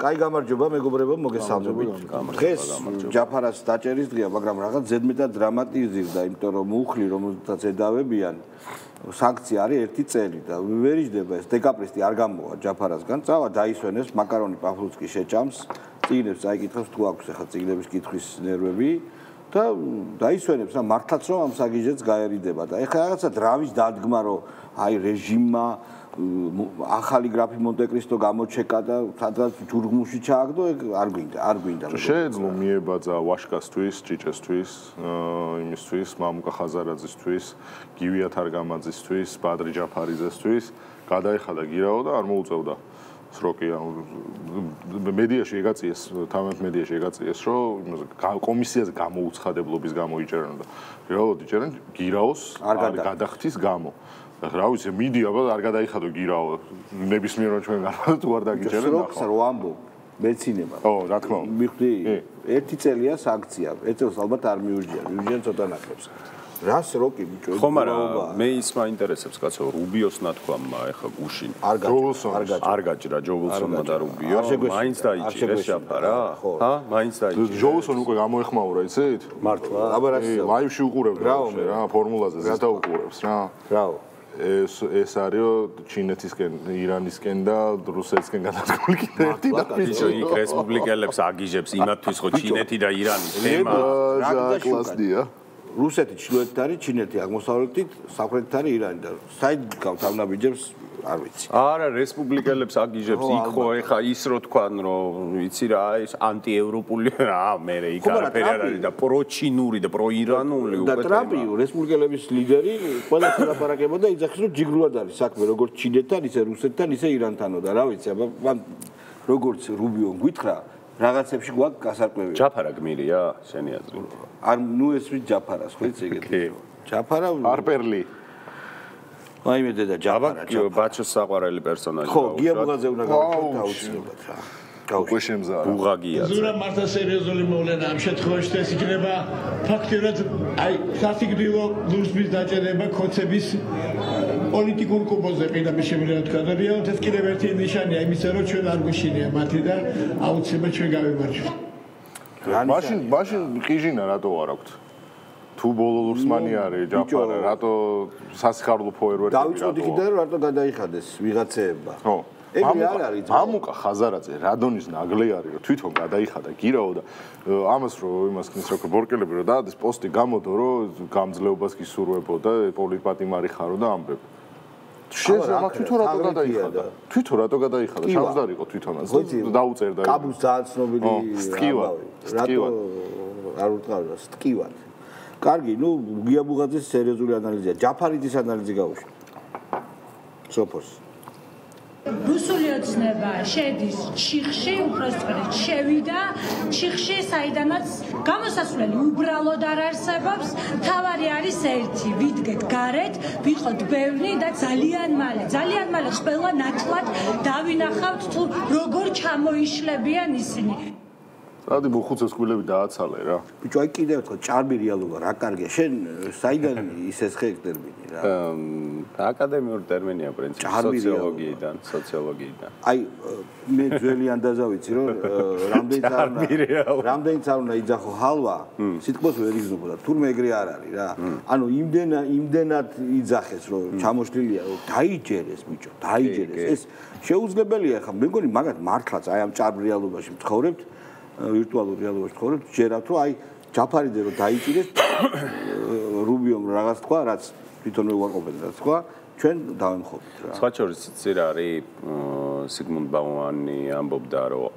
კაი გამარჯობა მეგობრებო, მოგესალმებით. დღეს ჯაფარას დაჭერის დღეა, მაგრამ რაღაც ზედმეტად დრამატიზირდა, იმიტომ რომ მუხლი, რომელთაც ედავებიან, სანქცია არის 1 წელი და ვერ იჯდება ეს დეკაპრისტი არ გამოვა ჯაფარასგან. წავა დაისვენებს მაკარონი პაფლუცკი შეჭამს, წიგნებს წაიკითხებს თუ აქვს ახლა წიგნების კითხვის ნერვები და დაისვენებს და მართლაც რომ ამ საგიჟეთს გაერიდება და ეხლა რაღაცა დრავის დადგმა რომ აი რეჟიმმა ახალი გრაფი მონტე-კრისტო გამოჩეკა და სადღაც ჯურგმუში ჩააგდო, არ გვინდა. შეეძლო მიებაძა ვაშკასთვის, ჭიჭესთვის, იმისთვის, მამუკა ხაზარაძისთვის, გივია თარგამაძისთვის, ბადრი ჯაფარიძესთვის, გადაეხადა გირაო და არ მოუწევდა სროკი. მედიაში ეგაწიეს, თამარ მედიაში ეგაწიეს, რომ კომისიაზე გამოუცხადებლობის გამო იჭერენ და რეალურად იჭერენ გირაოს არ გადახდის გამო. რა ვიცი, მიდი აბა არ გადაიხადო გირაო ნებისმიერად ჩვენ თუ არ დაგიჭერენ ახლა რო ამბობ მეცინება რა თქმა უნდა მიხვდი 1 წელია სანქცია 1 წელს ალბათ არ მიუჯიან ცოტა ნაკლებს რას როკი ბიჭო ხო მაგრამ მე ის მაინტერესებს კაცო რუბიოს ნათქვამმა ეხა გუშინ არ გაჭრა ჯოულსონმა და რუბიო მაინც დაიჭირეს ჯაფარა ჰა მაინც დაიჭირეს ჯოულსონ უკვე გამოეხმაურა იცით მართლა აბა რა ლაივში უყურებდა რა ფორმულაზე ზედა უყურებს რა რაო ეს არის ჩინეთისკენ, ირანისკენ და რუსეთისკენ გადადგმული კიდე ერთი და ბიჭო იქ რესპუბლიკელებს აგიჟებს იმათთვის ხო ჩინეთი და ირანი თემა კლასია რუსეთი ჩრდილოეთით არის ჩინეთი აღმოსავლეთით სამხრეთით არის ირანი და საით გავთავნაბიჯებს არ ვიცი არა რესპუბლიკელებს აგიჟებს იქ ხო ეხა ის რო თქვან რომ იცი რა ის ანტიევროპული რა მე იქ არაფერი არ არის და პროჩინური და პროირანული უკვე და ტრამპი რესპუბლიკელების ლიდერი ყველაფერს ლაპარაკებოდა იძახის რომ ჯიგრულად არის საქმე როგორც ჩინეთთან ისე რუსეთთან ისე ირანთანო და რა ვიცი აბა მან როგორც რუბიო გითხრა რაღაცებში გვაქვს გასარკვევი ჯაფარა გმირია შენი აზრით არ ნუ ეს ვით ჯაფარას ხო იცი ეგეთი ჯაფარა არპერლი აი მე დედა ჯაფარა ბაჩოს საყვარელი პერსონაჟი ხო გია ბუღაძე უნდა გავუშვათ აუცილებლად რა უკვე შემზარა ბუღაგია ზურა მართლა სერიოზული მოვლენა ამ შემთხვევაში ეს იქნება ფაქტიურად აი სასიკვდილო ლურსმის დაჭერება ქოცების პოლიტიკურ კუბოზე პირდაპირ შემიძლია თქვა და რეალურად ეს კიდევ ერთი ნიშანია იმისა რომ ჩვენ არ გვიშინია მათი და აუცილებლად ჩვენ გავიმარჯვებთ მაშინ ყიჟინა რატო არ აქვს თუ ბოლო ლურსმანი არის ჯაფარა რატო სასიხარულო ფოერვერკები დავიწყოთ იქიდან რომ რატო გადაიხადეს ვიღაცეებმა ხო ეგრე არ არის მამუკა ხაზარაძე რადონის ნაგლე არის რომ თვითონ გადაიხადა გირაო და ამას რომ იმას ქნის რა ბორკელები რომ დაადეს პოსტი გამოდო რომ გამძლეობას გისურვებო და პოლიტპატიმარი ხარო და ამბებ შეიძლება თვითონ რატო გადაიხადა თვითონ რატო გადაიხადა ჩამსდარიყო თვითონაც დაუწერდა კაბუს ძალიან ცნობილი რატო არ უტყავდა სტკივად კარგი ნუ გია ბუღაძის სერიოზული ანალიზია ჯაფარიძის ანალიზი გავუშვი სოფოს რუსული ოცნება შედის ჩიხში, უпростоრეთ შევიდა ჩიხში, საიდანაც გამოსასვლელი უბრალოდ არ არსებობს. თავარი არის ერთი, ვიდგეთ გარეთ, ვიყოთ ბევრი და ძალიან მალე ყველა ნათლად დავინახავთ თუ როგორ ჩამოიშლებიან ისინი. რადი მოხუცეს კვილები დააცალე რა. ბიჭო, აი კიდევ ერთხელ ჭარბი რეალობა რა კარგია. შენ საიდან ისეს ხე ტერმინი რა? აკადემიური ტერმინია პრინციპი სოციოლოგიიდან. აი მე ძველი ანდაზა ვიცი რომ რამდენიც არ უნდა იძახო ჰალვა, სიტყვას ვერ იგზნობდა. თურმე ეგრე არ არის რა. ანუ იმდენად იძახეს რომ ჩამოშლილია რომ დაიჯერეს ბიჭო, დაიჯერეს. ეს შეუძლებელია ხა. მე მგონი მაგათ მართლაც აი ამ ჭარბ რეალობაში ვცხოვრებთ. ვირტუალურ რეალობაში ცხოვრობთ, ჯერათ რომ აი ჯაფარიძე რომ დაიჭირეს რუბიომ რაღაც თქვა, რაც თვითონ უარყოფენ რაც თქვა, ჩვენ დავემხობთ რა. სხვა შორის იცი რა არის სიგმუნდ ბაუმანი ამბობდა რომ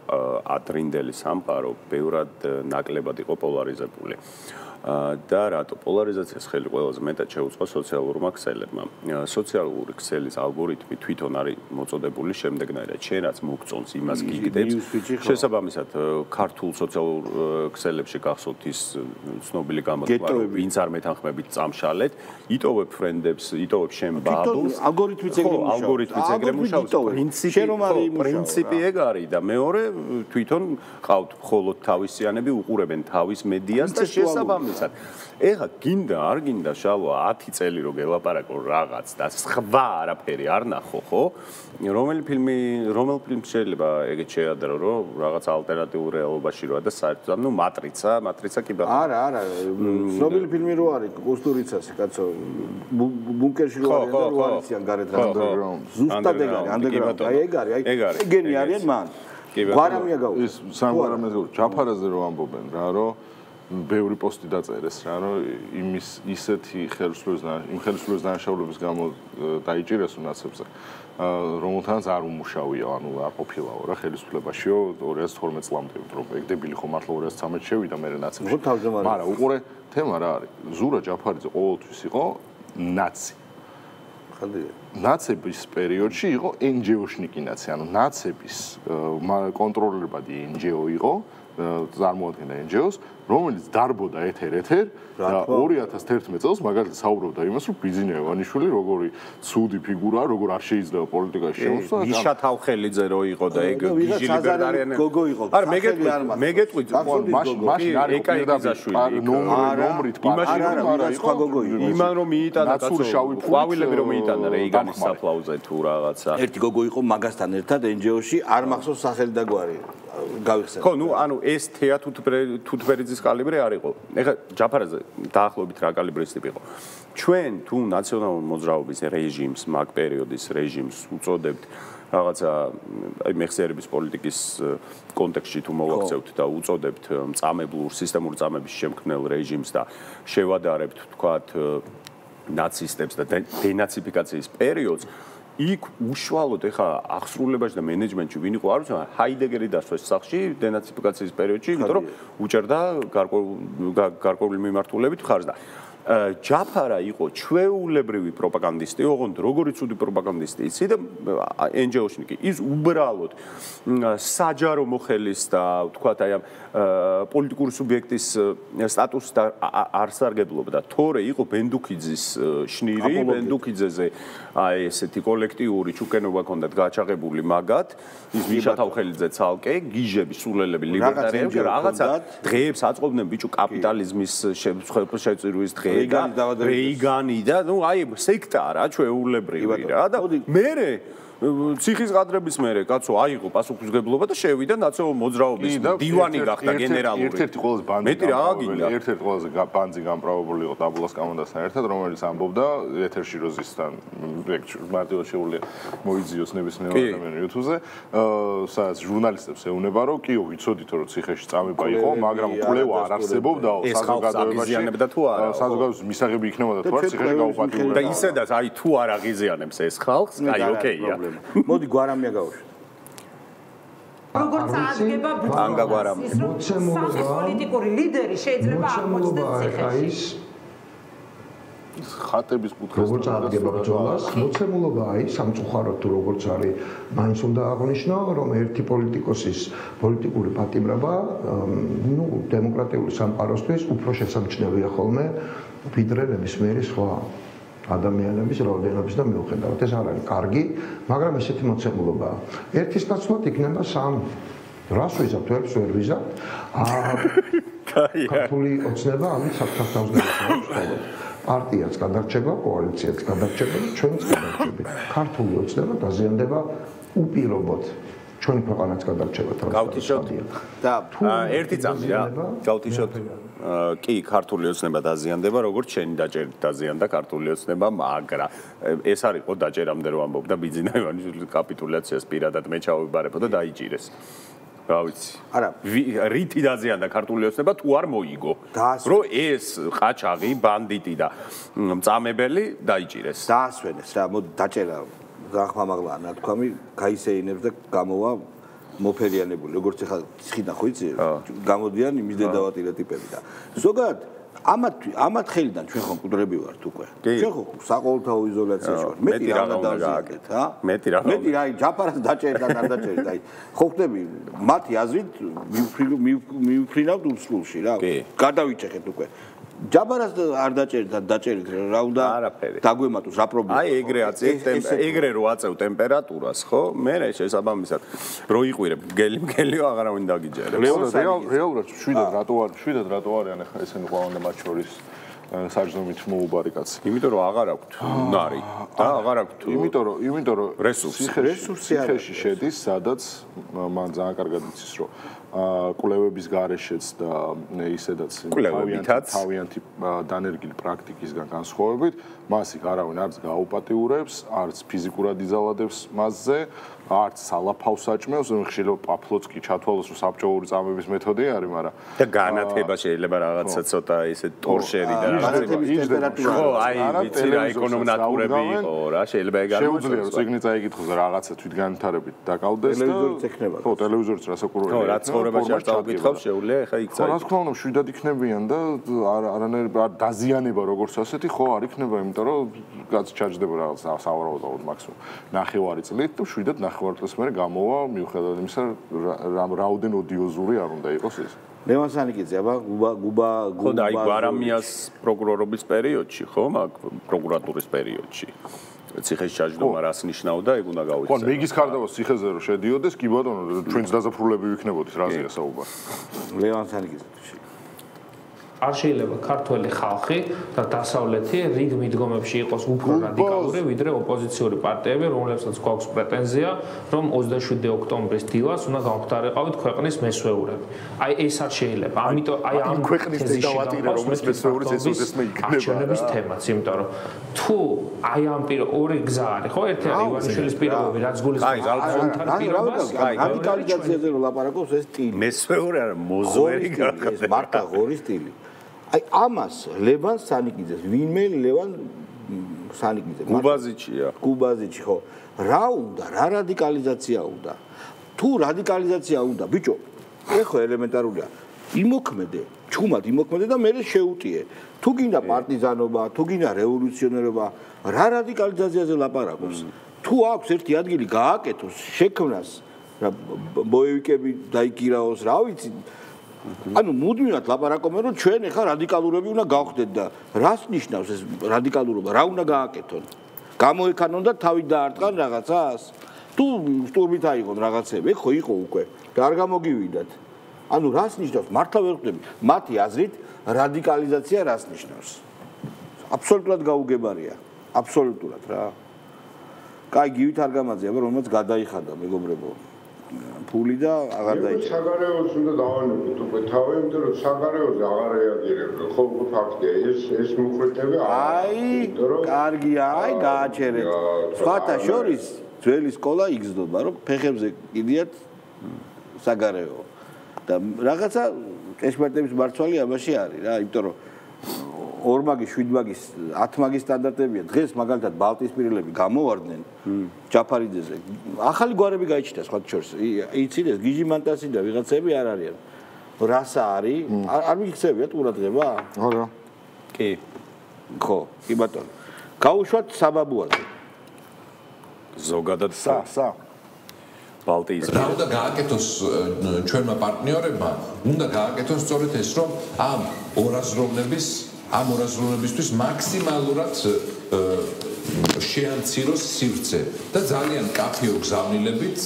ადრინდელი სამყარო ბევრად ნაკლებად იყო პოლარიზებული. და რატო პოლარიზაციას ხელი ყველაზე მეტად შეუწყო სოციალურმა ქსელებმა. სოციალური ქსელის ალგორითმი თვითონ არის მოწოდებული შემდეგნაირად. შენ რაც მოგწონს, იმას გიგდებს. შესაბამისად, ქართულ სოციალურ ქსელებში გახსოვთ ის ცნობილი გამოთქვა, ვინც არ მეთანხმებით წამშალეთ, იტოვებ ფრენდებს, იტოვებ შენ ბაბულს. ალგორითმიც ეგრე მუშაობს. პრინციპი ეგ არის და მეორე თვითონ ყავთ მხოლოდ თავისიანები უყურებენ თავის მედიას და შესაბამისად მაგალითად. ეხლა გინდა არ გინდა შალვა 10 წელი რო გელაპარაკო რაღაც და სხვა არაფერი არ ნახო, ხო? რომელ ფილმს შეიძლება ეგეთ შეადრო, რომ რაღაც ალტერნატიულ რეალობაში როა და საერთოდ ნუ მატრიცა კი ბა. არა, ცნობილი ფილმი რო არის კუსტურიცასი, კაცო. ბუნკერში რო არის და რო არისიან გარეთ რა. ზუსტად ეგ არის, ანდეგრაუნდ. აი ეგ არის, აი გენი არიან მან. გვარამია გაუ. ის სამგვარამია ჯაფარაზე რო ამბობენ რა, რომ ბევრი პოსტი დაწერეს რა, რომ იმის ისეთი ხელისუფლების დანაშაულების გამო დაიჭირეს უნაცებზე, რომელთანაც არ უმუშავია, ანუ არ ყოფილაო რა ხელისუფლებაშიო 2012 წლამდე, რომ ეგ დებილი ხო მართლა 2013 შევიდა მე ნაცებში. მაგრამ უყურე თემა რა არის? ზურა ჯაფარიძე ყოველთვის იყო ნაცი. ნაცების პერიოდში იყო NGO-შნიკი ნაცი, ანუ ნაცების კონტროლერებადი NGO იყო, წარმოადგენდა NGO-ს, რომელიც დარბოდა ეთერ და 2011 წელს მაგალითად საუბრობდა იმას, რომ ბიძინა ივანიშვილი როგორი ცუდი ფიგურაა, როგორ არ შეიძლება პოლიტიკაში შემოსვლა. მიშა თავხელიძე რო იყო და ეგ გიჟი ლიბერტარიანი გოგო იყო. არა, მე გეტყვით, მაშინ არ იყო პირდაპირ ნომრით იმაში რომ სხვა გოგო იყო. იმან რომ მიიტანა კაცო, ყვავილები რომ მიიტანა რეიგანის საფლავზე თუ რაღაცა. ერთი გოგო იყო მაგასთან ერთად NGO-ში, არ მახსოვს სახელი და გვარი. გავიხსენე. ხო, ნუ ანუ ეს თეა თუთბერიძის კალიბრი არ იყო. ეხლა ჯაფარაზე დაახლოებით რა კალიბრის ტიპი იყო. ჩვენ თუ ნაციონალური მოძრაობის რეჟიმს, მაგ პერიოდის რეჟიმს უწოდებთ რაღაცა აი მეხსიერების პოლიტიკის კონტექსტში თუ მოვაქცევთ და უწოდებთ მწამებლურ სისტემური წამების შემქმნელ რეჟიმს და შევადარებთ თქვათ ნაცისტებს და დენაციფიკაციის პერიოდს იქ უშუალოდ ეხა აღსრულებაში და მენეჯმენტში ვინ იყო არ ვიცი, ჰაიდეგერი დასვეს სახში დენაციფიკაციის პერიოდში, იმიტომ რომ უჭერდა გარკვეული მიმართულებით ხარს და ჯაფარა იყო ჩვეულებრივი პროპაგანდისტი, ოღონდ როგორი ცუდი პროპაგანდისტი იცი და NGO-შნიკი ის უბრალოდ საჯარო მოხელის და თქვათ აი ამ პოლიტიკური სუბიექტის სტატუსს და არ სარგებლობდა. თორე იყო ბენდუქიძის შნირი, ბენდუქიძეზე აი ესეთი კოლექტიური ჩუკენობა ჰქონდათ გაჩაღებული მაგათ, ის მიშა თავხელიძე ცალკე, გიჟები, სულელები, ლიბერტარიები, რაღაცა დღეებს აწყობდნენ ბიჭო კაპიტალიზმის შეწირვის დღე რეიგანი და ნუ აი სექტა რა ჩვეულებრივი რა და მერე ციხის ყადრების მერე კაცო აიღო პასუხისმგებლობა და შევიდა ნაციონალური მოძრაობის დივანი გახდა გენერალური. ერთ-ერთი ყველაზე ბანძი გამправებული იყო დაბულას კამანდასთან ერთად, რომელიც ამბობდა ეთერში როზისთან მარტივად შეუძლია მოიძიოს ნებისმიერ ადამიანს YouTube-ზე, სადაც ჟურნალისტებს ეუბნება, რომ კიო ვიცოდით რომ ციხეში წამება იყო, მაგრამ კვლევა არ არსებობდაო საზოგადოებაში. საზოგადოების მისაღები იქნებოდა თუ არ ციხეში გაუპატიურებდა. და ისედაც აი თუ არ აღიზიანებს ეს ხალხს, აი ოკეია. მოდი გვარამია გავუშვი. როგორც აღება ბუქანგაგვარამია. პოლიტიკური ლიდერი შეიძლება აღმოჩნდეს ციხეში. ხატების კუთხეს როგორც აღება ბრძოლას, მოცემულობა აი სამწუხაროდ თუ როგორც არის, მაინც უნდა აღნიშნო, რომ ერთი პოლიტიკოსის პოლიტიკური პატიმრობა, ნუ დემოკრატიული სამყაროსთვის უფრო შესამჩნევია ხოლმე ვიდრე ნებისმიერი სხვა ადამიანების რაოდენობის და მიუხედავად ეს არ არის კარგი, მაგრამ ესეთი მოცემულობაა. ერთის ნაცვლად იქნება 3. რას ვიზავთ, ვერც ვერ ვიზავთ. ქართული ოცნება ამით საფრთხეს გადააჭერა. პარტიაც გადარჩება, კოალიციაც გადარჩება, ჩვენც გადარჩებით. ქართული ოცნება დაზიანდება უპირობოდ. ჩვენი ქვეყანაც გადარჩება გავთიშოთ და ერთი წამი რა გავთიშოთ კი ქართული ოცნება დაზიანდება როგორც შენი დაჭერით დაზიანდა ქართული ოცნება მაგრამ ეს არ იყო დაჭერამდე რომ ამბობდა ბიძინა ივანიშვილის კაპიტულაციას პირადად მე ჩავიბარებო და დაიჭირეს რა ვიცი არა რითი დაზიანდა ქართული ოცნება თუ არ მოიგო რომ ეს ყაჩაღი ბანდიტი და მწამებელი დაიჭირეს დაასვენეს რა მოდი დაჭერა გახმამაღლა ნათქვამი გაისეინებს და გამოვა მოფერიანებული როგორც ახლა ციხიდან ხო იცი გამოდიან იმის დედავატირა ტიპები და ზოგადად ამათ ხელიდან ჩვენ ხომ მკვდრები ვართ უკვე ჩვენ ხო საყოველთაო იზოლაციაში ვართ მეტი რა დააკეთ რა მეტი რა აი ჯაფარას დაჭერდა და არ დაჭერდა აი ხო ხდები მათი აზრით მივფრინავთ უსულში რა გადავიჭეხეთ უკვე ჯაბარას არ დაჭერით რა უნდა დაგვემატოს რა პრობლემა აი ეგრე რო აწევ ტემპერატურას ხო მე შესაბამისად რო იყვირებ გელიო აღარავინ დაგიჯერებს რეალურად შვიდად რატო არიან ახლა ესენი ყველანდა მათ შორის საჯდომით მოუბარი კაცი იმიტომ რომ აღარ აქვთ ნარი და აღარ აქვთ იმიტომ რომ რესურსი ციხეში შედის სადაც მან ძალიან კარგად იცის რომ კვლევების გარეშეც და ისედაც თავიანთი დანერგილი პრაქტიკისგან განსხვავებით მას იქ არავინ არც გააუპატიურებს არც ფიზიკურად იზალადებს მასზე არც სალაფავს საჭმელს ხშირად პაფლოც კი ჩათვალოს რომ საბჭოური წამების მეთოდი არის მაგრამ და განათება შეიძლება რაღაცა ცოტა ისე ტორშერი და რაღაცა ხო აი ვიცი რა ეკონომნატურები იყო რა შეიძლება ეგ არ შეუძლია რომ ციგნი წაიგითხოს და რაღაცა თვითგანვითარებით დაკავდეს და ხო ტელევიზორიც რასაკურველია ხო რა ცხოვრებაში არ წავკითხავს შეუძლია ეხა იქ წაიგო რა თქმა უნდა შვიდად იქნებიან და არანაირი დაზიანება როგორც ასეთი ხო არ იქნება იმიტომ რომ კაც ჩარჯდება რაღაც სავარაუდოდ მაქსიმუმ ნახევარი წლით და შვიდად ნახევარ წელს მერე გამოვა მიუხედავად იმისა რაოდენ ოდიოზური არ უნდა იყოს ეს ლევან სანიკიძე აბა გუბა ხო და აი გვარამიას პროკურორობის პერიოდში ხო მაგ პროკურატურის პერიოდში ციხეში ჩაჯდომა რას ნიშნავდა ეგ უნდა გავიცადოთ ხო მეგის კარდავას ციხეზე რო შედიოდეს კი ბატონო ჩვენც დაზაფხულები ვიქნებოდით რაზეა საუბარი ლევან სანიკიძე არ შეიძლება ქართველი ხალხი და დასავლეთი რიგ მიდგომებში იყოს უფრო რადიკალური ვიდრე ოპოზიციური პარტიები, რომლებსაც გვაქვს პრეტენზია, რომ 27 ოქტომბრის დილას უნდა გამختارიყავით ქვეყნის მესვეურები. აი ეს არ შეიძლება. ამიტომ აი ამ ქვეყნის დედავატირე რომელიც მესვეურის ესოდესმე იქნება. არჩევნების თემაც, იმიტომ რომ თუ აი ამ ორი გზა არის, ხო, ერთი არის ივანიშვილის პირობები, რაც გულისხმობს ალფონთან პირობას, რადიკალიზაციაზე რო ლაპარაკობს ეს სტილი. მესვეური არა, მოზვერი ეს მარტა ღორი სტილი. აი ამას ლევან სანიკიძეს ვინმე ლევან სანიკიძე გუბაზიჩი ხო რა უნდა რა რადიკალიზაცია უნდა თუ რადიკალიზაცია უნდა ბიჭო ეხო ელემენტარულია იმოქმედე ჩუმად იმოქმედე და მე შეუტიე თუ გინდა პარტიზანობა თუ გინდა რევოლუციონერობა რა რადიკალიზაციაზე ლაპარაკობს თუ აქვს ერთი ადგილი გააკეთოს შექმნას რა ბოევიკები დაიკირაოს რა ვიცი ანუ მუდმივად ლაპარაკობენ რომ ჩვენ ახლა რადიკალურები უნდა გავხდეთ და რას ნიშნავს ეს რადიკალურობა რა უნდა გააკეთონ გამოეკანონ და თავი დაარტყან რაღაცას თუ სტურმით აიღონ რაღაცები ხო იყო უკვე და არ გამოგივიდათ ანუ რას ნიშნავს მართლა ვერ ხვდები მათი აზრით რადიკალიზაცია რას ნიშნავს აბსოლუტურად გაუგებარია აბსოლუტურად რა კაი გივით არ გამაძიება რომელსაც გადაიხადა მეგობრებო ფული და აღარ დაიჭერა. საგარეოს უნდა დავანებოთ უკვე თავი, იმიტომ რომ საგარეოზე აღარ რეაგირებდა. ხო, ფაქტია, ეს მოხდები აი, კარგია, აი გააჩერეთ. სხვათა შორის ძველი სკოლა იგზნობა, რომ ფეხებზე კიდიათ საგარეო. და რაღაცა ექსპერტების მარცვალი ამაში არის რა, იმიტომ რომ 2 მაგის, 7 მაგის, 10 მაგის სტანდარტებია. დღეს მაგალითად ბალტიისპირელები გამოვარდნენ ჯაფარიძეზე. ახალი გვარები გაიჩნდა სხვა შორის. იცით ეს გიჟი მანტასი და ვიღაცები არ არიან. რასა არის? არ მიგხსენებიათ ყურადღება? არა. კი. ხო, კი ბატონო. გაუშვათ საბაბუაზე. ზოგადად სა ბალტიის რა უნდა გააკეთოს ჩვენმა პარტნიორებმა? უნდა გააკეთოს სწორედ ეს, რომ ამ ორაზროვნებისთვის მაქსიმალურად შეამციროს სივრცე და ძალიან კაფეო გზავნილებით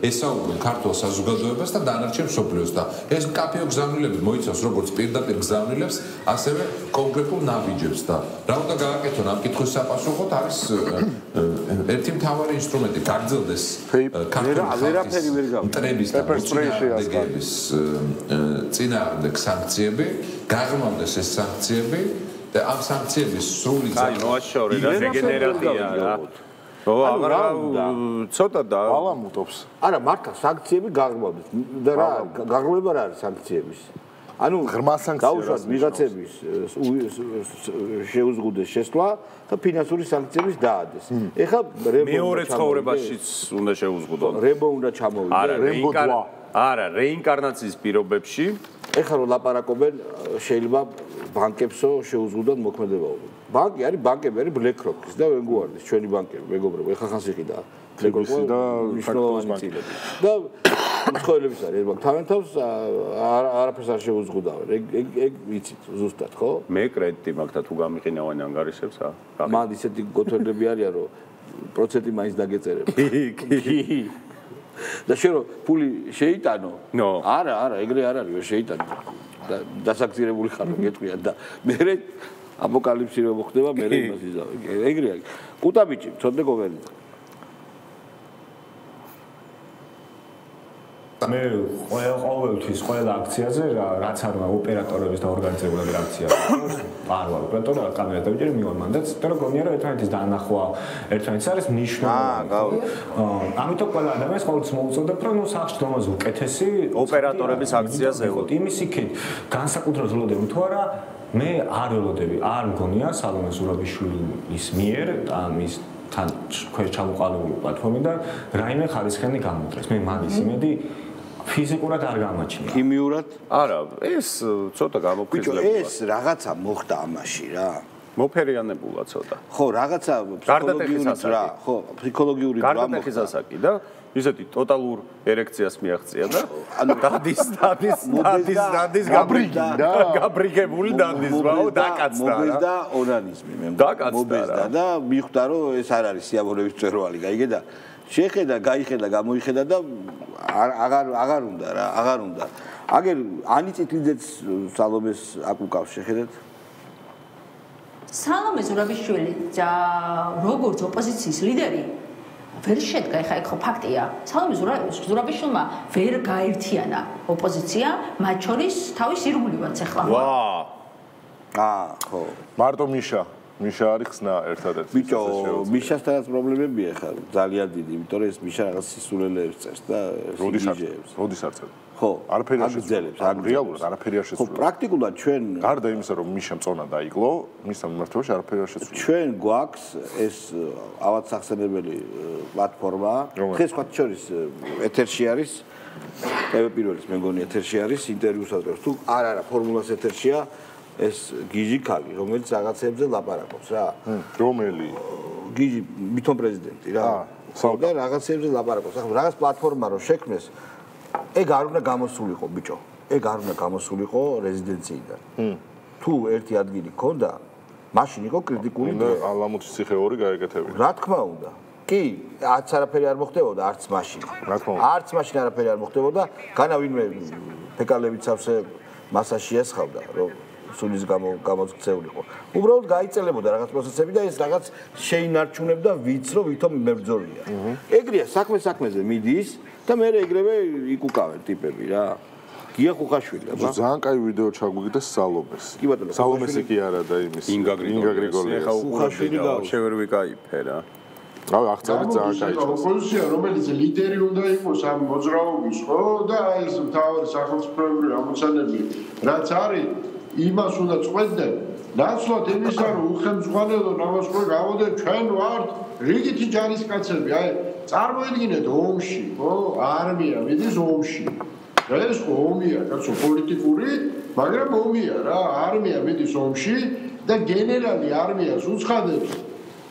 ესაუბრონ ქართულ საზოგადოებას და დანარჩენ მსოფლიოს და ეს კაფეო გზავნილები მოიცავს როგორც პირდაპირ გზავნილებს, ასევე კონკრეტულ ნაბიჯებს და რა უნდა გააკეთონ ამ კითხვის საპასუხოდ არის ერთი მთავარი ინსტრუმენტი გაგრძელდეს მტრების და მოწინააღმდეგეების წინააღმდეგ სანქციები, გაღრმავდეს ეს სანქციები და ამ სანქციების სრული მოაშორე და რეგენერაცია რა. ო აღარა ცოტა და ალამუტობს. არა, მართლა სანქციები გაღრმავდეს და რა გაღრმავება რა არის სანქციების? ანუ ღრმა სანქცია დაუშვათ ვიღაცების შეუზღუდეს შესვლა და ფინანსური სანქციების დაადეს. ეხლა მეორე ცხოვრებაშიც უნდა შეუზღუდონ. რემბო უნდა ჩამოვიდეს. არა, არა, რეინკარნაციის პირობებში ეხლა რომ ლაპარაკობენ შეიძლება ბანკებსო შეუზღუდონ მოქმედებაობა. ბანკი არის ბანკები არის BlackRock-ის და Vanguard-ის ჩვენი ბანკები, მეგობრებო, ეხლა ხანს იყიდა BlackRock-ი და მნიშვნელოვანი წილები. და მსხვერპლების არის ბანკ. თავენთავს არაფერს არ შეუზღუდავენ. ეგ ვიცით ზუსტად, ხო? მე კრედიტი მაგ და თუ გამიყინავენ ანგარიშებს, მან ისეთი გოთვერდები არიან, რომ პროცენტი მაინც დაგეწერება. კი. და შენ რო ფული შეიტანო? არა, ეგრე არ არის, ვერ შეიტანო. და დასაგზირებული ხარ გეტყვიან და მე აპოკალიფსი რო მოხდება, მე იმას იზავ. ეგრე არის. კუტაბიჭი, ცოტნე გოვერნდა. მე ყოველთვის ყველა აქციაზე რაც არ ვარ ოპერატორების და ორგანიზებულების აქციაზე არ ვარ ოპერატორი არ კამერა ვიჯერ მივარ მანდატს და გონია რომ ერთმანეთის დაანახვა ერთმანეთს არის მნიშვნელოვანი ამიტომ ყველა ადამიანს ყოველთვის მოუწოდებ რომ სახში დონეზე უკეთესი ოპერატორების აქციაზე ვიყოთ იმის იქით განსაკუთრებით ველოდები თუ არა მე არ ველოდები არ მგონია სალომე ზურაბიშვილის მიერ ამის თან ქვეშ ჩამოყალიბებული პლატფორმიდან რაიმე ხარისხიანი გამოდრეს მე მაგის იმედი ფიზიკურად არ გამაჩნია. ქიმიურად? არა, ეს ცოტა გამოფხიზლებულია. ეს რაღაცა მოხდა ამაში რა. მოფერიანებულა ცოტა. ხო, რაღაცა ფსიქოლოგიური რა, ხო, ფსიქოლოგიური დრამა. გარდატეხის ასაკი და ისეთი ტოტალურ ერექციას მიაღწია და დადის გაბრიგებული დადისვაო დაკაცდა რა. მობეზდა ორგანიზმი მე. მობეზდა და მიხვდა რომ ეს არ არის სიამოვნების წვერვალი, გაიგე და შეხედა, გაიხედა, გამოიხედა და აღარ უნდა რა, აღარ უნდა. აგერ ანი წითლიძეც სალომეს აკუკავს შეხედეთ. სალომე ზურაბიშვილი როგორც ოპოზიციის ლიდერი ვერ შედგა, ეხა ხო ფაქტია. სალომე ზურაბიშვილმა ვერ გაერთიანა ოპოზიცია, მათ შორის თავის ირგვლივაც ეხლა. ხო. მარტო მიშა არის ხსნა ერთადერთი. ბიჭო, მიშასთანაც პრობლემებია ხა ძალიან დიდი, იმიტომ რომ ეს მიშა რაღაც სისულელეებს წერს და როდის არ წერს? ხო, არაფერი არ შეძლებს. რეალურად არაფერი არ შეძლებს. ხო, პრაქტიკულად ჩვენ გარდა იმისა, რომ მიშა მწონა დაიკლო, მის მიმართებაში არაფერი არ შეძლებს. ჩვენ გვაქვს ეს ავადსახსენებელი პლატფორმა, დღეს თქვათ შორის ეთერში არის TV პირველის მე მგონი ეთერში არის ინტერვიუს აწევს. თუ არა, ფორმულას ეთერშია ეს გიჟი ქალი, რომელიც რაღაცებზე ლაპარაკობს რა. რომელი? გიჟი, მithom პრეზიდენტი რა. ხო, და რაღაცებზე ლაპარაკობს. ახლა რაღაც პლატფორმა რო შექმნეს, ეგ არ უნდა გამოსულიყო, ბიჭო. ეგ არ უნდა გამოსულიყო რეზიდენციიდან. თუ ერთი ადგილი ქონდა, მაშინ იყო კრიტიკული და ალამუთის ციხე 2 გაეკეთებინა. რა თქმა უნდა. კი, არც არაფერი არ მოხდებოდა, არც მაშინ. არც მაშინ არაფერი არ მოხდებოდა, განა ვინმე ფეკალებიცავსე მასაში ესხავდა, რომ სულის გამოძქცეულიყო. უბრალოდ გაიწელებოდა რაღაც პროცესები და ეს რაღაც შეინარჩუნებდა ვიცს, რომ ვითომ მებრძოლია. ეგრეა საქმეზე მიდის და მე ეგრევე იკუკავენ ტიპები რა. გია ხუხაშვილი აბა. ძალიან კაი ვიდეო ჩაგვიგდა სალომეს. კი ბატონო, სალომესი კი არა და იმის ინგა გრიგოლიას. ეხა ხუხაშვილი შევერ ვიკაიფე რა. რავი, აღწერეთ ძალიან კაი. ოპოზიცია, რომელიც ლიდერი უნდა იყოს ამ მოძრაობის, ხო? და ეს მთავარი სახელმწიფოებრივი ამოცანები, რაც არის იმას უნდა წყვეტდნენ, ნაცვლად იმისა, რომ უხელმძღვანელო ამას ხო გავოდეთ, ჩვენ ვართ რიგითი ჯარისკაცები, აი, წარმოიდგინეთ ომში, ხო? არმია მიდის ომში. ეს ხო ომია, კაცო, პოლიტიკური, მაგრამ ომია რა, არმია მიდის ომში და გენერალი არმიას უცხადებს,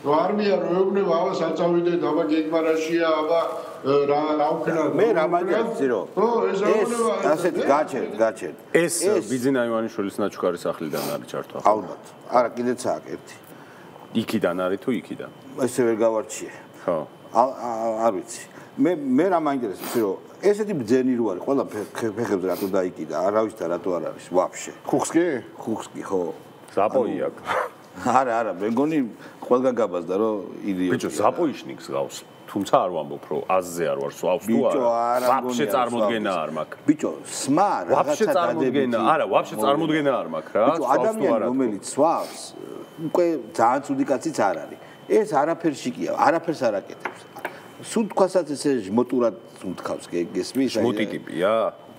რომ არმია რო ეუბნება, აბა საწავიდეთ, აბა გეგმარაშია, აბა რა ვქნა მე რა მაგაცი რომ ეს ასეთ გაჩერდ ეს ბიძინა ივანიშვილის ნაჩქარი სახლიდან არის ჩართვა ალბათ არა კიდეც აქ ერთი იქიდან არის თუ იქიდან ესე ვერ გავარჩიე ხო არ ვიცი მე რა მაინტერესებს რომ ესეთი ბძენი რო არის ყველა ფეხებზე რატო დაიკიდა არავის და რატო არ არის ვაფშე ხუხს კი ხო ზაპოი აქვს არა მე მგონი ყველგან გაბაზდა რომ იდიოტი ბიჭო ზაპოიშნიკს გავს თუმცა არ ვამბობ რომ აზზე არ ვარ სვავს თუ არა ვაფშე წარმოდგენა არ მაქვს ბიჭო სმა რაღაცა წარმოდგენა არა ვაფშე წარმოდგენა არ მაქვს რა ბიჭო ადამიანი რომელიც სვავს უკვე ძალიან ცუდი კაციც არ არის ეს არაფერში კია არაფერს არ აკეთებს სულ თქვასაც ესე ჟმოტურად უთქავს გესმის ჟმოტი ტიპია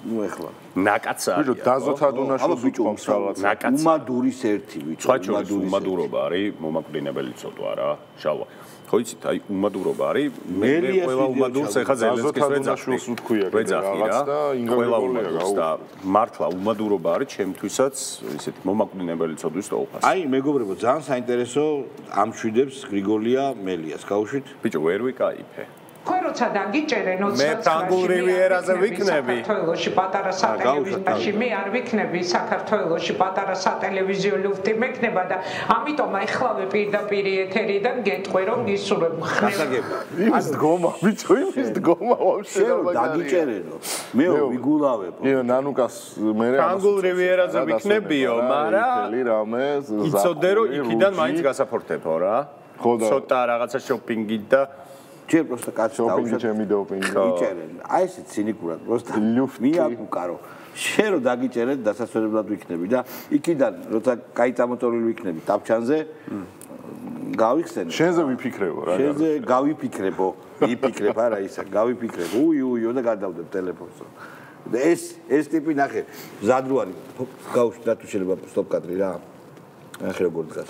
ნუ ეხლა ნაკაცაა. ბიჭო, დაზოთა დუნაშვილს უწყობს რაღაც. უმადურის ერთი ვიცი. სხვაჩორის უმადურობა არის მომაკვდინებელი ცოტვა რა, შალვა. ხო იცით, აი უმადურობა არის მე ყველა უმადურს ეხა ზელენსკის ვეძახს უთქვია რაღაც და ყველა უმადურს და მართლა უმადურობა არის ჩემთვისაც ისეთი მომაკვდინებელი ცოდვის ტოლფას. აი მეგობრებო, ძალიან საინტერესო ამ შვიდებს გრიგოლია მელიას გაუშვით. ბიჭო, ვერ ვიკაიფე. ხო როცა დაგიჭერენ 29 მე ფრანგულ რივიერაზე ვიქნები საქართველოში პატარა სატელევიზიაში მე არ ვიქნები საქართველოში პატარა სატელევიზიო ლუფტი მექნება და ამიტომ ახლავე პირდაპირ ეთერიდან გეტყვი რომ გისურვებ ხნევ იმის დგომა ბიჭო იმის დგომა ვაფშე რა დაგიჭერენო მე ვიგულავებო ი ნანუკას მე ფრანგულ რივიერაზე ვიქნებიო მაგრამ რამე იცოდე რომ იქიდან მაინც გასაფორთებო რა ცოტა რაღაცა შოპინგი და ჯერ პროსტა კაცი დავუშვათ ჩემი დოპინგი იჭერენ აი ესე ცინიკურად პროსტა მიაკუკარო შენ რო დაგიჭერეთ დასასვენებლად ვიქნები და იქიდან როცა კაი წამოწოლილი ვიქნები ტაფჩანზე გავიხსენე შენზე ვიფიქრებო რა შენზე გავიფიქრებო იფიქრებ არა ისა გავიფიქრებ უიუიო და გადავდებ ტელეფონს და ეს ტიპი ნახე მზადრუარი გავუშვით და თუ შეიძლება სტოპ კადრი რა ნახე როგორ დგას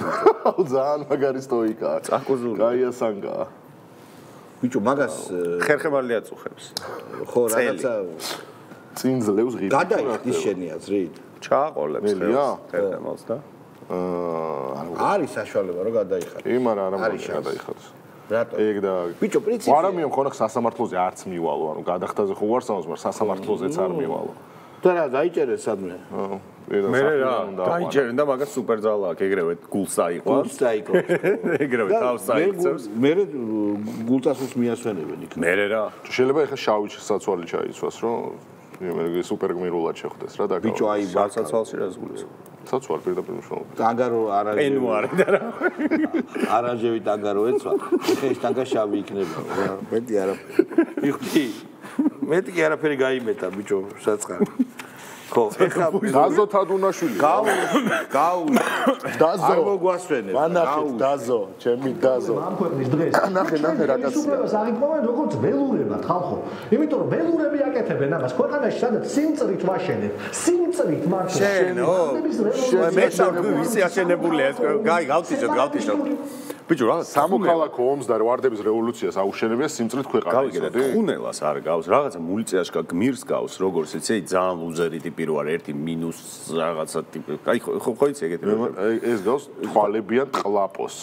ძალიან მაგარი სტოიკაა წაკუზული კაია სანგაა ბიჭო მაგას ხერხემალი აწუხებს ხო რაღაცა წინძლევს ღირს გადაიხდის შენი აზრით ჩააყოლებს ხერხემალს და არის საშუალება რომ გადაიხადოს კი მაგრამ არა მოდი გადაიხადოს რატო ეგ და ბიჭო პრინციპი არა მე მქონდა სასამართლოზე არც მივალო ანუ გადახდაზე ხო ვარ სამოს მაგრამ სასამართლოზეც არ მივალო და რა დაიჭერე სადმე მე რა დაიჭერენ და მაგას სუპერ ძალა აქვს ეგრევე გულს დაიყვანს ეგრევე თავს დაიქცევს მე გულწასულს მიასვენებენ იქ მე რა შეიძლება ეხა შავი საცვალი ჩაიცვას რომ მე სუპერ გმირულად შეხვდეს რა და ბიჭო აი საცვალში რა ზგულს საცვალ პირდაპირ მნიშვნელობა ტანგარო არანჟევი პენუარი და რა არანჟევი ტანგარო ეცვა ეხა ეს ტანგა შავი იქნება რა მეტი არაფერი მიხდი მეტი კი არაფერი გაიმეტა ბიჭო საწყარი ხო ეხლა დაზოთა დუნაშვილი გაუ დაზო არ მოგვასვენებ მანახეთ დაზო ჩემი დაზო ამ ქვეყნის დღეს ნახე რა კაცია ისურვებას აღიქვამენ როგორც ველურებად ხალხო იმიტომ რომ ველურები აკეთებენ ამას ქვეყანაში სადაც სიმწრით ვაშენებ სიმწრით მართლა შენ მე საერთოდ ვისი აშენებულია ეს გაი გავთიშოთ ბიჭო რა სამოქალაქო ომს და ვარდების რევოლუციას აუშენებია სიმწრით ქვეყანაში გავიგე ხუნელას არ გავს რაღაცა მულიწიაშკა გმირს გავს როგორც იცი ძალიან ლუზერი ტიპი რო არის ერთი მინუს რაღაცა ტიპი აი ხო იცი ეგეთი ეს გავს თვალებიან ყლაპოს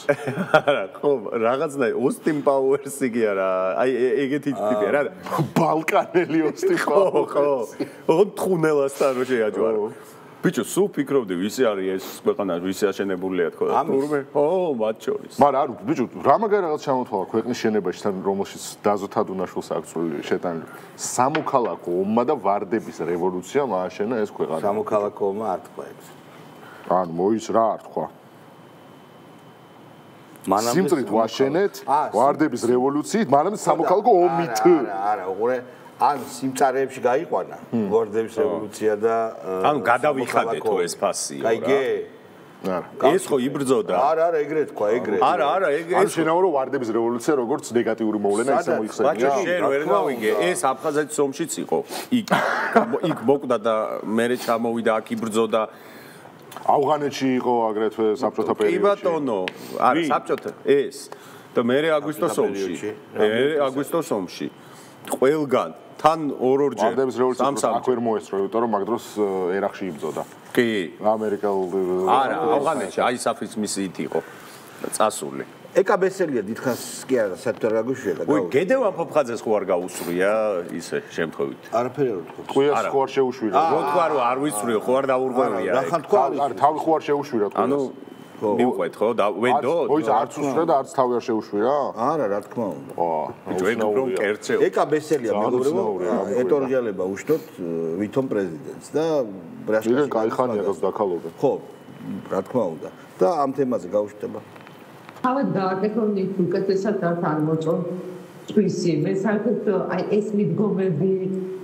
არა ხო რაღაცნაირ ოსტინ პაუერსი კი არა აი ეგეთი ტიპია რა ბალკანელი ოსტინ პაუერსი ხო ხუნელასთან რო შეაჯვარო ბიჭო, სულ ფიქრობდი, ვისი არის ეს ქვეყანა, ვისი აშენებულია თქო და თურმე? ო, მათ შორის. მაგრამ არ ბიჭო, რა მაგარი რაღაც ჩამოთვალა ქვეყნის შენებაში თან რომელშიც დაზოთა დუნაშვილს აქვს შეტანილი. სამოქალაქო ომმა და ვარდების რევოლუციამ ააშენა ეს ქვეყანა. სამოქალაქო ომმა არ თქვა ეს. ანუ მოიც რა არ თქვა. სიმწრით ვაშენეთ ვარდების რევოლუციით, მაგრამ სამოქალაქო ომით. არა, უყურე ან სიმწარეებში გაიყვანა ვარდების რევოლუცია და ანუ გადავიხადე თუ ეს ფასია რა გაიგე არა ეს ხო იბრძოდა არა ეგრე თქვა ეგრე არა ეს შენაო რომ ვარდების რევოლუცია როგორც ნეგატიური მოვლენა ისე მოიხსენია ბაჭო შენ ვერ გავიგე ეს აფხაზეთის ომშიც იყო იქ მოკვდა და მერე ჩამოვიდა აქ იბრძოდა ავღანეთში იყო აგრეთვე საბჭოთა პერიოდში კი ბატონო არა საბჭოთა ეს და მერე აგვისტოს ომში ყველგან თან ორ-ორჯერ ვარდების რევოლუცია აქ ვერ მოესწრო, იმიტომ რომ მაგ დროს ერაყში იბრძოდა. კი, ამერიკულ არა, ავღანეთში აი საფრის მისიით იყო წასული. ეკა ბესელია დიდხანს კი არა საერთოდ არ გაგვიშვია და უი, გედევ ამფოფხაძეს ხო არ გაუსვრია ისე შემთხვევით. არაფერი არ თქვა. ყვიას ხო არ შეუშვირა. რო თქვა რომ არ ვისვრიო, ხო არ დაურღვევია. რა ხან თქვა? არა, თავი ხო არ შეუშვირა ყვიას. ანუ მივყვეთ ხო და ვენდო? ხო, ის არც უსვრა და არც თავი არ შეუშვირა? არა, რა თქმა უნდა. ჩვენ უფრო კერცეო. ეკა ბესელია მეგობრებო, ეტორგიალება უშტოთ ვითომ პრეზიდენტს და ბრაშკაში. իրեն კაი ხანია გას დაკალობენ. ხო, რა თქმა უნდა. და ამ თემაზე გავუშვება. თავად დააკეთონ უკეთესად არ მოწონ twisi me საერთოდ აი ეს მიდგომები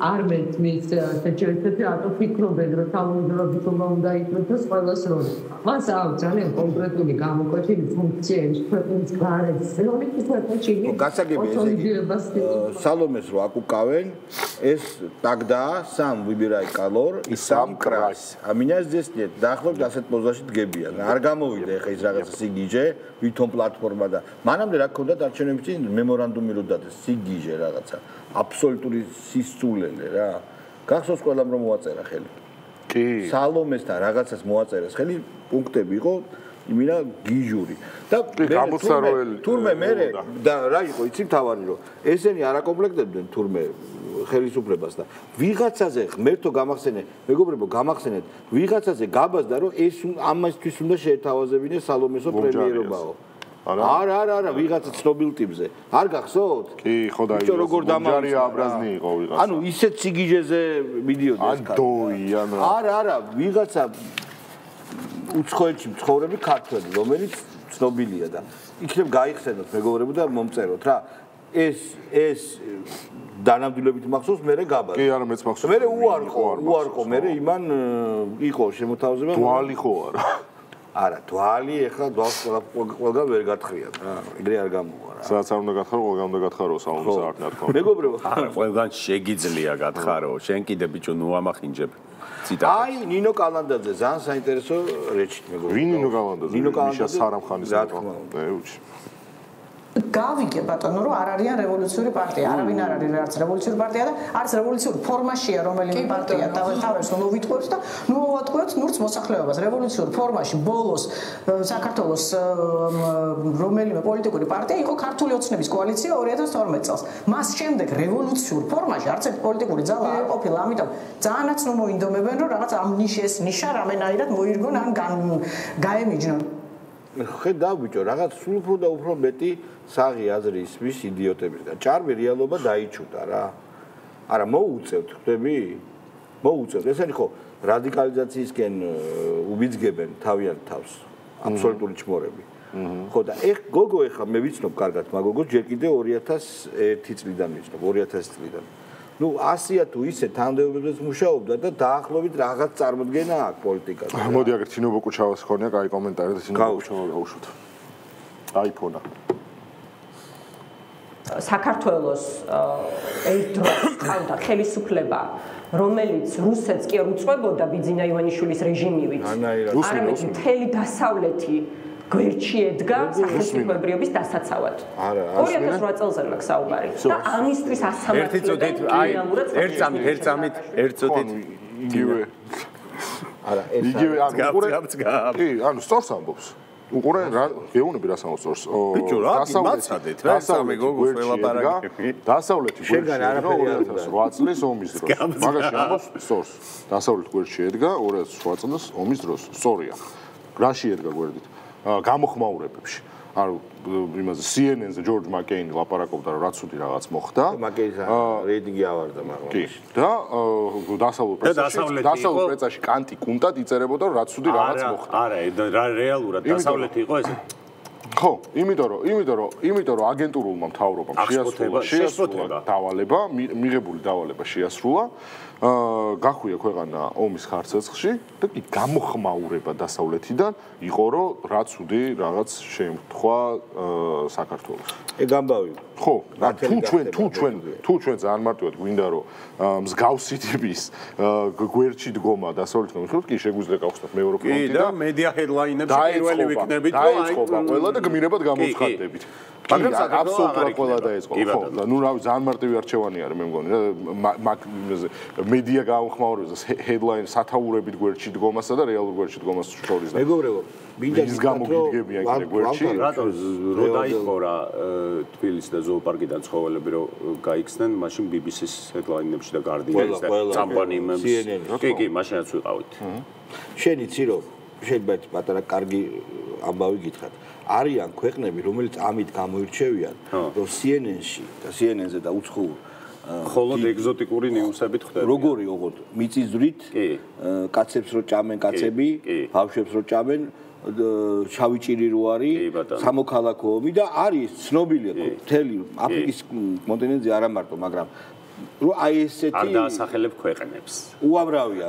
არ მეთმის შეერთებული რატო ფიქრობენ რომ თავმოყრილობა უნდა იყოს ყველას რომ მას აქვს ძალიან კონკრეტული გამოკვეთილი ფუნქციები ქვეყნის გარეთ როლიკის ქვეყნებში სალომეს რო აკუკავენ ეს тогда сам выбирай колор и сам крась а меня здесь нет დაახლოებით ასეთ პოზაში დგებიან არ გამოვიდა ეხა ის რაღაცა სიგიჟე ვითომ პლატფორმა და მანამდე რა გქონდა არჩევნების წინ მემორანდუმი რო დადეს სიგიჟე რაღაცა აბსოლუტური სისწულელე რა გახსოვს ყველამ რომ მოაწერა ხელი კი სალომესთან რაღაცას მოაწერეს ხელი პუნქტები იყო იმინა გიჟური და თურმე მე და რა იყო იცი მთავარი რომ ესენი არ აკომპლექტებდნენ თურმე ხელისუფლებას და ვიღაცაზე ღმერთო გამახსენე მეგობრებო გამახსენეთ ვიღაცაზე გაბაზდა რომ ეს ამასთვის უნდა შეეთავაზებინეს სალომესო პრემიერობაო არა ვიღაცა ცნობილ ტიპზე არ გახსოვთ კი ხო და როგორ ჯარი აბრაზნი იყო ვიღაცა ანუ ისეთ სიგიჟეზე მიდიოდა ეს კაცი არა ვიღაცა უცხოეთში მცხოვრები ქართველი რომელიც ცნობილია და იქნებ გაიხსენოთ მეგობრებო და მომწეროთ რა ეს დანამდვილებით მახსოვს მე გაბა კი არა მეც მახსოვს მე უარყო მე იმან იყო შემოთავაზება დვალი ხო არა დვალი ეხლა დვალს ყველგან ვერ გათხრიან რა ეგრე არ გამოვა რა სადაც არ უნდა გათხარო ყველგან უნდა გათხარო საუბარს არ თქმა მეგობრებო არა ყველგან შეგიძლია გათხარო შენ კიდე ბიჭო ნუ ამახინჯებ აი ნინო კალანდაძე ძალიან საინტერესო რეჩი მეგობრებო ვინ ნინო კალანდაძე მიშა სარამხანის რა თქმა უნდა გავიგე ბატონო რომ არ არიან რევოლუციური პარტია არავინ არ არის არც რევოლუციური პარტია და არც რევოლუციური ფორმაშია რომელიმე პარტია თავებს მოვიტყვევს და ნუ მოვატყვევთ ნურც მოსახლეობას რევოლუციურ ფორმაში ბოლოს საქართველოს რომელიმე პოლიტიკური პარტია იყო ქართული ოცნების კოალიცია 2012 წელს მას შემდეგ რევოლუციურ ფორმაში არც ერთი პოლიტიკური ძალა არ ყოფილა ამიტომ ძალიანაც ნუ მოინდომებენ რომ რაღაც ამ ნიშა რამენაირად მოირგონ ან გაემიჯნონ ხედავ ბიჭო რაღაც სულ უფრო და უფრო მეტი საღი აზრი ისმის იდიოტებისგან ჭარბი რეალობა დაიჩუდა რა არა მოუწევთ ხვდები მოუწევთ ესენი ხო რადიკალიზაციისკენ უბიძგებენ თავიანთ თავს აბსოლუტური ჩმორები ხო და გოგო ეხა მე ვიცნობ კარგად მაგოგო ჯერ კიდე 2001 წლიდან ვიცნობ 2000 წლიდან ну 100-ია თუ ისე თანამდებობებს მუშაობდა და დაახლოებით რაღაც წარმოდგენა აქვს პოლიტიკაზე. მოდი აგერ თინო ბოკუჩავას ხონია, კაი კომენტარი და თინო ბოკუჩავა გავუშვით. აიფონა. საქართველოს ერთდროს ყავდა ხელისუფლება, რომელიც რუსეთს კი არ უწყებოდა ბიძინა ივანიშვილის რეჟიმივით. არამედ მთელი დასავლეთი გვერდში ედგა სახელმწიფოებრიობის დასაცავად. 2008 წელზე მაქვს საუბარი. და ამისტრის ასამართლებლად ერთ წამით იგივე. არა, ეს იგივე ანუ სწორს ამბობს. უყურე რა გეუბნები რას ამბობს სწორს. ბიჭო რა მაცადეთ რა სამი გოგო ველაპარაკები. დასავლეთი შეგან არაფერი არ უნდა 2008 წლის ომის დროს. მაგაში ამბობს სწორს. დასავლეთ გვერდში ედგა 2008 წლის ომის დროს. სწორია. რაში ედგა გვერდით? გამოხმაურებებში. ანუ იმაზე CNN-ზე ჯორჯ მაკეინი ლაპარაკობდა რომ რაც უთი რაღაც მოხდა. მაკეინის რეიტინგი ავარდა მაგრამ. კი. და დასავლეთ პრესაში კანტი კუნტად იწერებოდა რომ რაც უთი რაღაც მოხდა. არა, რეალურად დასავლეთი იყო ესე. ხო, იმიტომ რომ აგენტურულმა მთავრობამ შეასრულა დავალება, მიღებული დავალება შეასრულა. გახვია ქვეყანა ომის ხარცეცხლში და კი გამოხმაურება დასავლეთიდან იყო რომ რაც უდი რაღაც შემთხვა საქართველოს. ეგ ამბავი. ხო, თუ ჩვენ ძალიან მარტივად გვინდა რომ მსგავსი ტიპის გვერდში დგომა დასავლეთიდან ვიხოთ, კი შეგვიძლია გავხსნათ მეორე ფრონტი და მედია ჰედლაინებში პირველი ვიქნებით რომ აიწყობა ყველა და გმირებად გამოცხადდებით. მაგრამ აბსოლუტურად ყველა დაიწყო. ხო, ნუ რავი ძალიან მარტივი არჩევანი არის მე მგონი რა მედია გამოხმაურებას ჰედლაინ სათაურებით გვერდში დგომასა და რეალურ გვერდში დგომას შორის და მეგობრებო მინდა გამოგიდგებიან კიდე გვერდში რატო რო დაიწყო რა თბილისის და ზოოპარკიდან ცხოველები რო გაიქცნენ მაშინ BBC-ს ჰედლაინებში და Guardian-ში და წამყვანიმებს კი მაშინაც ვიყავით შენ იცი რომ შეიძლება პატარა კარგი ამბავი გითხრათ არიან ქვეყნები რომელიც ამით გამოირჩევიან რომ CNN-ში და CNN-ზე და უცხოურ ხოლოდ ეგზოტიკური ნიუსებით ხდება. როგორი ოღონდ მიწისძვრით კაცებს რო ჭამენ კაცები, ბავშვებს რო ჭამენ შავიჭირი რო არის სამოქალაქო ომი და არის ცნობილია მთელი აფრიკის კონტინენტზე არა მარტო მაგრამ რომ აი ესეთი არ დაასახელებ ქვეყნებს უამრავია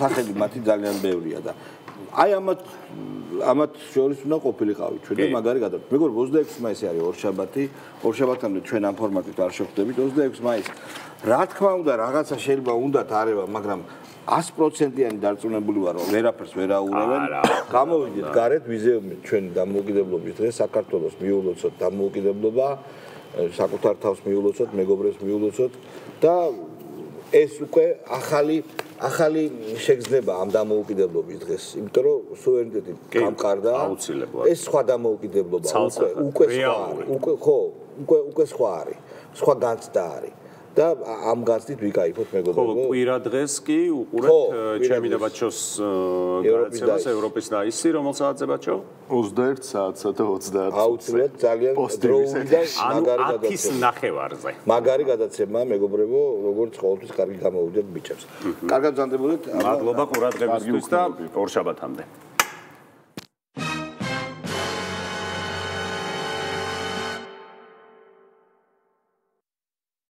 სახელი მათი ძალიან ბევრია და აი ამათ შორის უნდა ყოფილიყავი ჩვენ და მაგარი გადავ. მეგობრებო 26 მაისი არის ორშაბათი. ორშაბათამდე ჩვენ ამ ფორმატით არ შევხვდებით 26 მაისს. რა თქმა უნდა რაღაცა შეიძლება უნდათ არევა, მაგრამ 100%-იანი დარწმუნებული ვარ, რომ ვერაფერს ვერ აურევენ. გამოვიდეთ გარეთ, ვიზიუმით ჩვენი დამოუკიდებლობის დღეს საქართველოს მიულოცოთ დამოუკიდებლობა, საკუთარ თავს მიულოცოთ, მეგობრებს მიულოცოთ და ეს უკვე ახალი შეგრძნება ამ დამოუკიდებლობის დღეს, იმიტომ რომ სუვერენიტეტი გამყარდა. ეს სხვა დამოუკიდებლობა უკვე სხვა არის. სხვა განცდა არის. და ამ განცდით ვიკაიფოთ მეგობრებო. ხო, კვირა დღეს კი უყურებთ ჩემი და ბაჩოს გადაცემას ევროპის რაისი, რომელ საათზე ბაჩო? 21 საათსა და 30. აუცილებლად ძალიან დროული და მაგარი გადაცემა. 10-ის ნახევარზე. მაგარი გადაცემა მეგობრებო, როგორც ყოველთვის კარგი გამოვიდეთ ბიჭებს. კარგად ბრძანდებოდეთ. მადლობა ყურადღებისთვის და ორშაბათამდე.